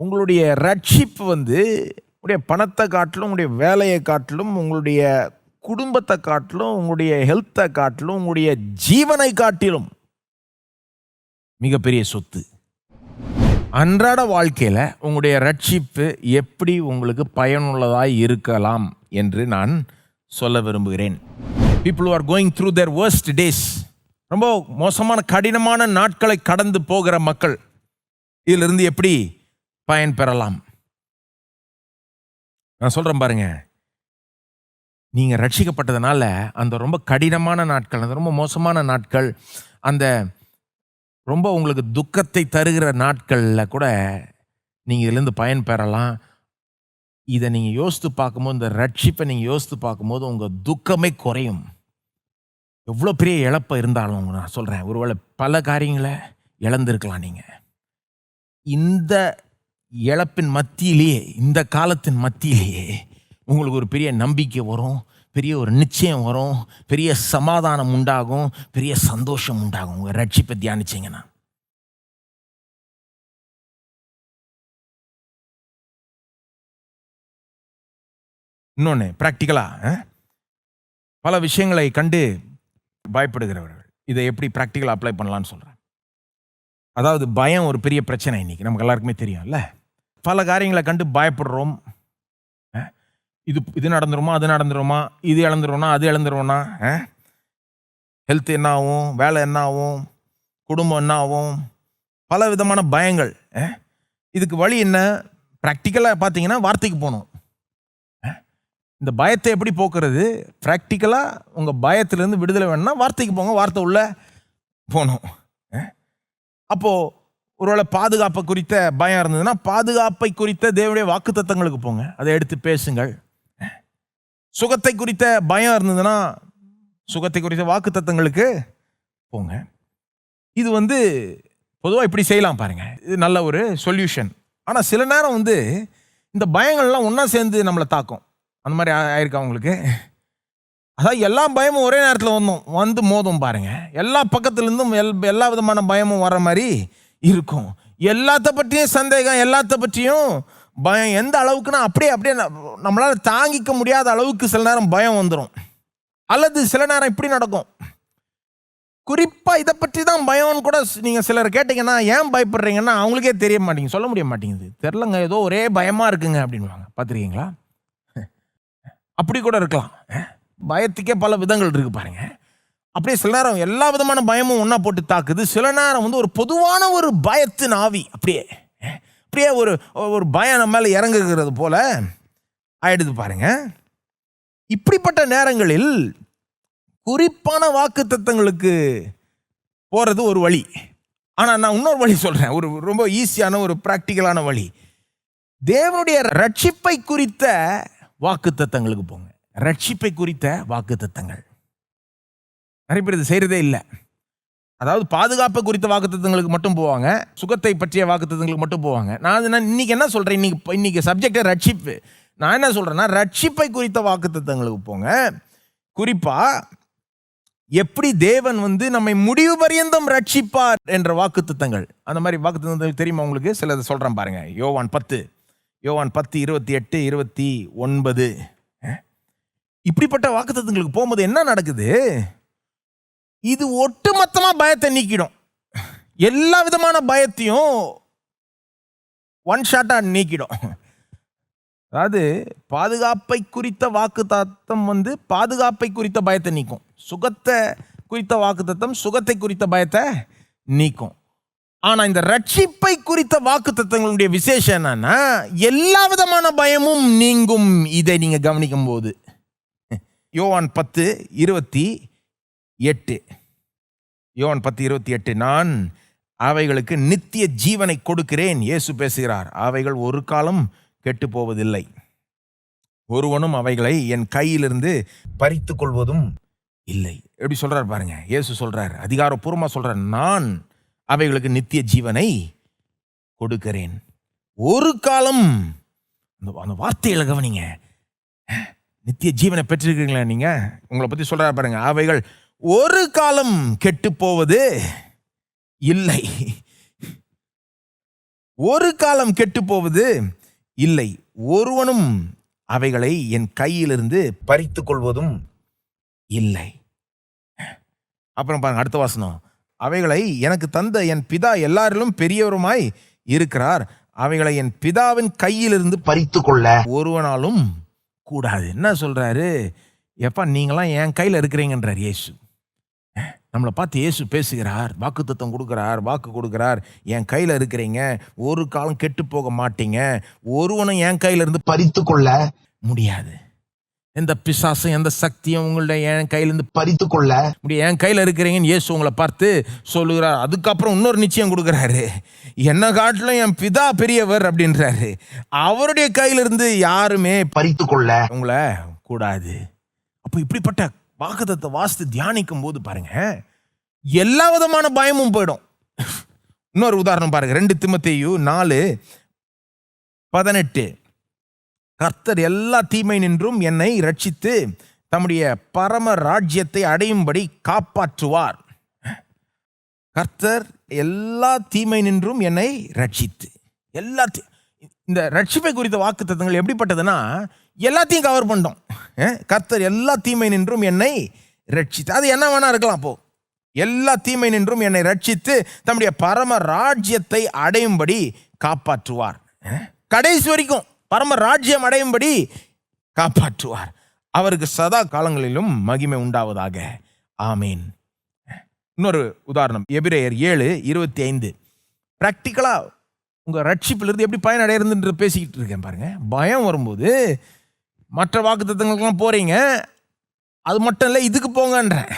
உங்களுடைய ரட்சிப்பு உங்களுடைய பணத்தை காட்டிலும், உங்களுடைய வேலையை காட்டிலும், உங்களுடைய குடும்பத்தை காட்டிலும், உங்களுடைய ஹெல்த்தை காட்டிலும், உங்களுடைய ஜீவனை காட்டிலும் மிகப்பெரிய சொத்து. அன்றாட வாழ்க்கையில் உங்களுடைய ரட்சிப்பு எப்படி உங்களுக்கு பயனுள்ளதாக இருக்கலாம் என்று நான் சொல்ல விரும்புகிறேன். People who are going through their worst days, ரொம்ப மோசமான கடினமான நாட்களை கடந்து போகிற மக்கள் இதிலிருந்து எப்படி பயன் பெறலாம்? நான் சொல்கிறேன் பாருங்க, நீங்கள் ரட்சிக்கப்பட்டதுனால அந்த ரொம்ப கடினமான நாட்கள், அந்த ரொம்ப மோசமான நாட்கள், அந்த ரொம்ப உங்களுக்கு துக்கத்தை தருகிற நாட்களில் கூட நீங்கள் இதிலேருந்து பயன் பெறலாம். இதை நீங்கள் யோசித்து பார்க்கும்போது, இந்த ரட்சிப்பை நீங்கள் யோசித்து பார்க்கும்போது உங்கள் துக்கமே குறையும். எவ்வளோ பெரிய இழப்பை இருந்தாலும் நான் சொல்கிறேன், ஒருவேளை பல காரியங்களை இழந்திருக்கலாம். நீங்கள் இந்த இழப்பின் மத்தியிலேயே, இந்த காலத்தின் மத்தியிலேயே உங்களுக்கு ஒரு பெரிய நம்பிக்கை வரும், பெரிய ஒரு நிச்சயம் வரும், பெரிய சமாதானம் உண்டாகும், பெரிய சந்தோஷம் உண்டாகும் உங்கள் ரட்சிப்பை தியானிச்சிங்கன்னா. இன்னொன்று, ப்ராக்டிக்கலாக பல விஷயங்களை கண்டு பயப்படுகிறவர்கள் இதை எப்படி ப்ராக்டிக்கலாக அப்ளை பண்ணலான்னு சொல்கிறேன். அதாவது பயம் ஒரு பெரிய பிரச்சனை இன்றைக்கி நமக்கு எல்லாருக்குமே தெரியும்ல. பல காரியங்களை கண்டு பயப்படுறோம். இது நடந்துருமா, அது நடந்துருமா, இது இழந்துருவோனா, அது இழந்துருவோனா, ஹெல்த் என்ன ஆகும், வேலை என்ன ஆகும், குடும்பம் என்ன ஆகும், பல விதமான பயங்கள். இதுக்கு வழி என்ன? ப்ராக்டிக்கலாக பார்த்தீங்கன்னா வார்த்தைக்கு போகணும். இந்த பயத்தை எப்படி போக்குறது? ப்ராக்டிக்கலாக உங்கள் பயத்திலேருந்து விடுதலை வேணும்னா வார்த்தைக்கு போங்க, வார்த்தை உள்ள போகணும். அப்போது ஒருவேளை பாதுகாப்பை குறித்த பயம் இருந்ததுன்னா பாதுகாப்பை குறித்த தேவனுடைய வாக்குத்தத்தங்களுக்கு போங்க, அதை எடுத்து பேசுங்கள். சுகத்தை குறித்த பயம் இருந்ததுன்னா சுகத்தை குறித்த வாக்குத்தத்தங்களுக்கு போங்க. இது பொதுவாக இப்படி செய்யலாம் பாருங்க, இது நல்ல ஒரு சொல்யூஷன். ஆனால் சில நேரம் இந்த பயங்கள்லாம் ஒன்றா சேர்ந்து நம்மளை தாக்கும். அந்த மாதிரி ஆயிருக்கா உங்களுக்கு? அதாவது எல்லா பயமும் ஒரே நேரத்தில் வந்து மோதும் பாருங்க. எல்லா பக்கத்துலேருந்தும் எல்லா விதமான பயமும் வர மாதிரி இருக்கும். எல்லாத்த பற்றியும் சந்தேகம், எல்லாத்த பற்றியும் பயம். எந்த அளவுக்குன்னா அப்படியே நம்மளால் தாங்கிக்க முடியாத அளவுக்கு சில நேரம் பயம் வந்துடும். அல்லது சில நேரம் இப்படி நடக்கும், குறிப்பாக இதை பற்றி தான் பயம்னு கூட நீங்கள் சிலர் கேட்டிங்கன்னா ஏன் பயப்படுறீங்கன்னா அவங்களுக்கே தெரிய மாட்டேங்குது, சொல்ல முடிய மாட்டேங்குது. தெரிலங்க, ஏதோ ஒரே பயமாக இருக்குங்க அப்படின்வாங்க. பார்த்துருக்கீங்களா? அப்படி கூட இருக்கலாம். பயத்துக்கே பல விதங்கள் இருக்குது பாருங்க. அப்படியே சில நேரம் எல்லா விதமான பயமும் ஒன்றா போட்டு தாக்குது. சில நேரம் ஒரு பொதுவான ஒரு பயத்தின் ஆவி அப்படியே ஒரு பயம் நம்ம மேலே இறங்குகிறது போல ஆயிடுது பாருங்க. இப்படிப்பட்ட நேரங்களில் குறிப்பான வாக்குத்தத்தங்களுக்கு போகிறது ஒரு வழி. ஆனால் நான் இன்னொரு வழி சொல்கிறேன், ஒரு ரொம்ப ஈஸியான ஒரு ப்ராக்டிக்கலான வழி. தேவனுடைய ரட்சிப்பை குறித்த வாக்குத்தத்தங்களுக்கு போங்க. ரட்சிப்பை குறித்த வாக்குத்தத்தங்கள் நிறைய பேர் இது செய்கிறதே இல்லை. அதாவது பாதுகாப்பை குறித்த வாக்குத்தத்தங்களுக்கு மட்டும் போவாங்க, சுகத்தை பற்றிய வாக்குத்தத்தங்களுக்கு மட்டும் போவாங்க. நான் இன்னைக்கு என்ன சொல்கிறேன், இன்னைக்கு சப்ஜெக்டே ரட்சிப்பு. நான் என்ன சொல்கிறேன்னா, ரட்சிப்பை குறித்த வாக்குத்தத்தங்களுக்கு போங்க. குறிப்பாக எப்படி தேவன் நம்மை முடிவு பரியந்தம் ரட்சிப்பார் என்ற வாக்குத்தத்தங்கள். அந்த மாதிரி வாக்குத்தத்தங்கள் தெரியுமா உங்களுக்கு? சிலதை சொல்கிறேன் பாருங்க. யோவான் 10 28 29. இப்படிப்பட்ட வாக்குத்தத்தங்களுக்கு போகும்போது என்ன நடக்குது? இது ஒட்டுமொத்தமாக பயத்தை நீக்கிடும். எல்லா விதமான பயத்தையும் ஒன் ஷாட்டாக நீக்கிடும். அதாவது பாதுகாப்பை குறித்த வாக்குத்தத்தம் பாதுகாப்பை குறித்த பயத்தை நீக்கும். சுகத்தை குறித்த வாக்குத்தத்தம் சுகத்தை குறித்த பயத்தை நீக்கும். ஆனால் இந்த ரட்சிப்பை குறித்த வாக்குத்தத்தங்களுடைய விசேஷம் என்னன்னா, எல்லா விதமான பயமும் நீங்கும். இதை நீங்கள் கவனிக்கும் போது யோவான் 10:28 நான் அவைகளுக்கு நித்திய ஜீவனை கொடுக்கிறேன். இயேசு பேசுகிறார். அவைகள் ஒரு காலம் கெட்டு போவதில்லை, ஒருவனும் அவைகளை என் கையிலிருந்து பறித்து கொள்வதும் இல்லை. எப்படி சொல்றார் பாருங்க. இயேசு சொல்றார், அதிகாரப்பூர்வமாக சொல்றார், நான் அவைகளுக்கு நித்திய ஜீவனை கொடுக்கிறேன். ஒரு காலம், அந்த வார்த்தைகளை கவனிங்க. நித்திய ஜீவனை பெற்றிருக்கீங்களா நீங்க? உங்களை பத்தி சொல்றாரு பாருங்க. அவைகள் ஒரு காலம் கெட்டு போவது இல்லை. ஒரு காலம் கெட்டு போவது இல்லை, ஒருவனும் அவைகளை என் கையிலிருந்து பறித்து கொள்வதும் இல்லை. அப்புறம் பாருங்க அடுத்த வசனம், அவைகளை எனக்கு தந்த என் பிதா எல்லாரிலும் பெரியவருமாய் இருக்கிறார், அவைகளை என் பிதாவின் கையிலிருந்து பறித்து கொள்ள ஒருவனாலும் கூடாது. என்ன சொல்றாரு? எப்பா நீங்களாம் என் கையில் இருக்கிறீங்கன்றார் இயேசு. நம்மளை பார்த்து இயேசு பேசுகிறார், வாக்குத்தத்தம் கொடுக்குறார், வாக்கு கொடுக்குறார். என் கையில் இருக்கிறீங்க, ஒரு காலம் கெட்டு போக மாட்டீங்க, ஒருவனும் என் கையிலிருந்து பறித்து கொள்ள முடியாது. எந்த பிசாசும் எந்த சக்தியும் உங்களுடைய என் கையிலிருந்து பறித்து கொள்ள முடியும். என் கையில் இருக்கிறீங்கன்னு இயேசு உங்களை பார்த்து சொல்லுகிறார். அதுக்கப்புறம் இன்னொரு நிச்சயம் கொடுக்குறாரு, என்ன காட்டிலும் என் பிதா பெரியவர் அப்படின்றாரு. அவருடைய கையிலிருந்து யாருமே பறித்து கொள்ள உங்களை கூடாது. அப்போ இப்படிப்பட்ட வாக்குத்தத்தத்தை வாசித்து தியானிக்கும் போது பாருங்க, எல்லா விதமான பயமும் போயிடும். இன்னொரு உதாரணம் பாருங்க, 2 தீமோத்தேயு 4:18, கர்த்தர் எல்லா தீமை நின்றும் என்னை ரட்சித்து தம்முடைய பரம ராஜ்யத்தை அடையும்படி காப்பாற்றுவார். கர்த்தர் எல்லா தீமை நின்றும் என்னை ரட்சித்து, இந்த ரட்சிப்பை குறித்த வாக்குத்தத்தங்கள் எப்படிப்பட்டதுன்னா எல்லாத்தையும் கவர் பண்ணோம். கர்த்தர் எல்லா தீமை நின்றும் என்னை ரட்சித்து, அது என்ன வேணா இருக்கலாம். அப்போ எல்லா தீமை நின்றும் என்னை ரட்சித்து தம்முடைய பரம ராஜ்யத்தை அடையும்படி காப்பாற்றுவார். கடைசி வரைக்கும் பரம ராஜ்யம் அடையும்படி காப்பாற்றுவார். அவருக்கு சதா காலங்களிலும் மகிமை உண்டாவதாக, ஆமீன். இன்னொரு உதாரணம், எபிரேயர் 7:25. பிராக்டிக்கலா உங்க ரட்சிப்பிலிருந்து எப்படி பயன் அடையிறது பேசிக்கிட்டு இருக்கேன் பாருங்க. பயம் வரும்போது மற்ற வாக்குத்தத்தங்களுக்கெல்லாம் போறீங்க, அது மட்டும் இல்லை, இதுக்கு போங்கன்றேன்.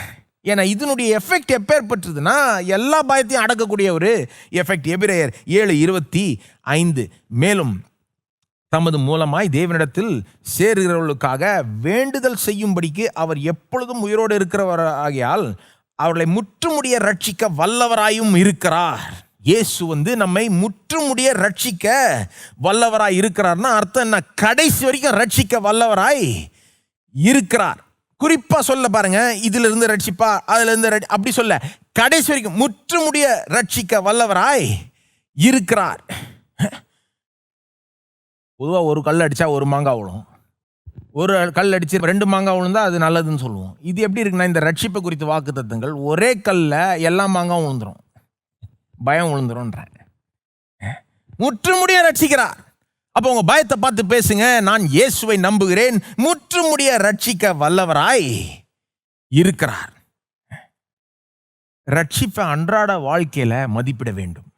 ஏன்னா இதனுடைய எஃபெக்ட் எப்பேற்பட்டதுன்னா எல்லா பயத்தையும் அடக்கக்கூடிய ஒரு எஃபெக்ட். எபிரேயர் 7:25, மேலும் தமது மூலமாய் தேவனிடத்தில் சேருகிறவர்களுக்காக வேண்டுதல் செய்யும்படிக்கு அவர் எப்பொழுதும் உயிரோடு இருக்கிறவர் ஆகியால் அவர்களை முற்றுமுடிய ரட்சிக்க வல்லவராயும் இருக்கிறார். இயேசு நம்மை முற்றுமுடிய ரட்சிக்க வல்லவராய் இருக்கிறார்னா அர்த்தம் என்ன? கடைசி வரைக்கும் ரட்சிக்க வல்லவராய் இருக்கிறார். குறிப்பா சொல்ல பாருங்க, இதுல இருந்து ரட்சிப்பா, அதுல இருந்து அப்படி சொல்ல, கடைசி வரைக்கும் முற்றுமுடிய ரட்சிக்க வல்லவராய் இருக்கிறார். பொதுவாக ஒரு கல் அடித்தா ஒரு மாங்காய் விழும், ஒரு கல் அடித்து 2 மாங்காய் விழுந்தா அது நல்லதுன்னு சொல்லுவோம். இது எப்படி இருக்குன்னா, இந்த ரட்சிப்பை குறித்த வாக்குத்தத்தங்கள் ஒரே கல்ல எல்லா மாங்காயும் விழுந்துரும், பயம் விழுந்துரும்ன்றாங்க. முற்றுமுடிய ரட்சிக்கிறார். அப்போ உங்க பயத்தை பார்த்து பேசுங்க, நான் இயேசுவை நம்புகிறேன், முற்றுமுடிய ரட்சிக்க வல்லவராய் இருக்கிறார். ரட்சிப்பை அன்றாட வாழ்க்கையில மதிப்பிட வேண்டும்,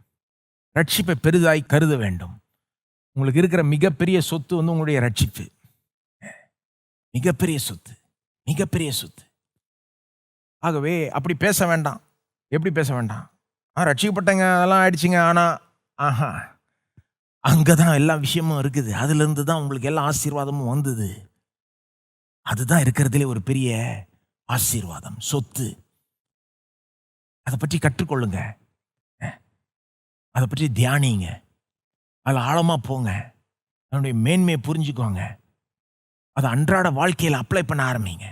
ரட்சிப்பை பெரிதாய் கருத வேண்டும். உங்களுக்கு இருக்கிற மிகப்பெரிய சொத்து உங்களுடைய ரட்சிப்பு. மிகப்பெரிய சொத்து, மிகப்பெரிய சொத்து. ஆகவே அப்படி பேச வேண்டாம். எப்படி பேச வேண்டாம்? ரட்சிக்கப்பட்டங்க, அதெல்லாம் ஆயிடுச்சுங்க, ஆனா அங்கதான் எல்லா விஷயமும் இருக்குது, அதுல இருந்து தான் உங்களுக்கு எல்லா ஆசீர்வாதமும் வந்தது. அதுதான் இருக்கிறதுலே ஒரு பெரிய ஆசீர்வாதம், சொத்து. அதை பற்றி கற்றுக்கொள்ளுங்க, அதை பற்றி தியானிங்க, அதில் ஆழமா போங்க, அதனுடைய மேன்மையை புரிஞ்சுக்கோங்க, அதை அன்றாட வாழ்க்கையில் அப்ளை பண்ண ஆரம்பிங்க.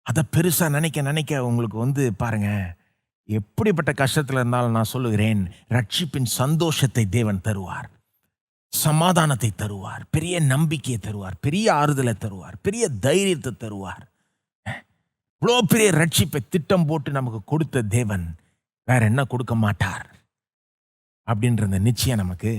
அதை பெருசா நினைக்க நினைக்க உங்களுக்கு பாருங்க, எப்படிப்பட்ட கஷ்டத்தில் இருந்தாலும் நான் சொல்லுகிறேன், ரட்சிப்பின் சந்தோஷத்தை தேவன் தருவார், சமாதானத்தை தருவார், பெரிய நம்பிக்கையை தருவார், பெரிய ஆறுதலை தருவார், பெரிய தைரியத்தை தருவார். இவ்வளோ பெரிய ரட்சிப்பை திட்டம் போட்டு நமக்கு கொடுத்த தேவன் வேற என்ன கொடுக்க மாட்டார் அப்படின்ற நிச்சயம் நமக்கு